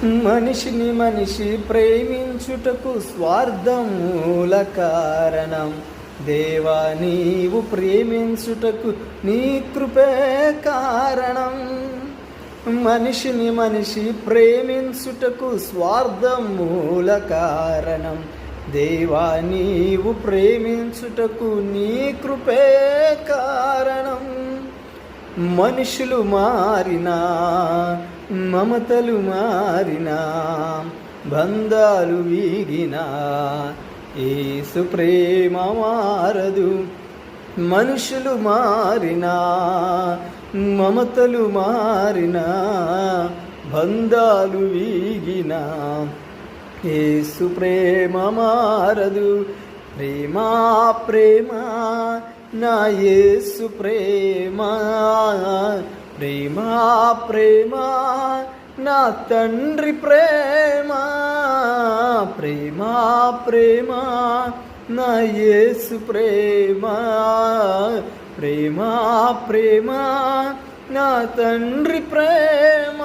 మనిషిని మనిషి ప్రేమించుటకు స్వార్థం మూల కారణం. దేవా నీవు ప్రేమించుటకు నీ కృపే కారణం. మనిషిని మనిషి ప్రేమించుటకు స్వార్థం మూల కారణం. దేవా నీవు ప్రేమించుటకు నీ కృపే కారణం. మనుషులు మారినా, మమతలు మారినా, బంధాలు వీగినా, యేసు ప్రేమ మారదు. మనుషులు మారినా, మమతలు మారినా, బంధాలు వీగినా, యేసు ప్రేమ మారదు. ప్రేమ ప్రేమ నా యేసు ప్రేమ, ప్రేమ ప్రేమ నా తండ్రి ప్రేమ, ప్రేమ ప్రేమ నా యేసు ప్రేమ, ప్రేమ ప్రేమ నా తండ్రి ప్రేమ.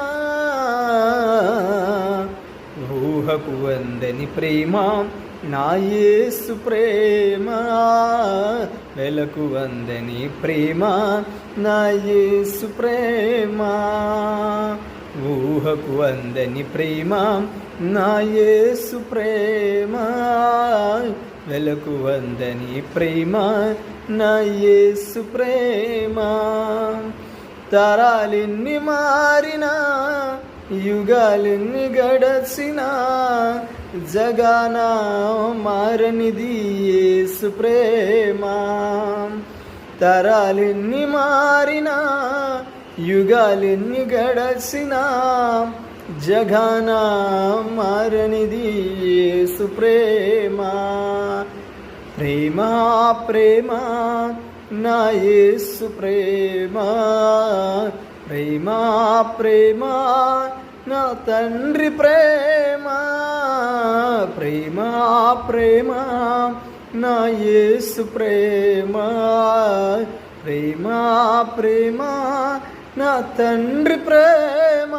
ఊహకు అందని ప్రేమ నా యేసు ప్రేమ, వెలకు అందని ప్రేమ నా యేసు ప్రేమ. ఊహకు అందని ప్రేమ నా యేసు ప్రేమ, వెలకు అందని ప్రేమ నా యేసు ప్రేమ. తరాలెన్ని మారినా, యుగాలెన్ని గడచినా, జగాన మారనిది యేసు ప్రేమ. తరాలెన్ని మారినా, యుగాలెన్ని గడచినా, జగాన మారనిది యేసు ప్రేమ. ప్రేమ ప్రేమ నా యేసు ప్రేమ, ప్రేమ ప్రేమ నా తండ్రి ప్రేమ, ప్రేమ ప్రేమ నా యేసు ప్రేమ, ప్రేమ ప్రేమ నా తండ్రి ప్రేమ.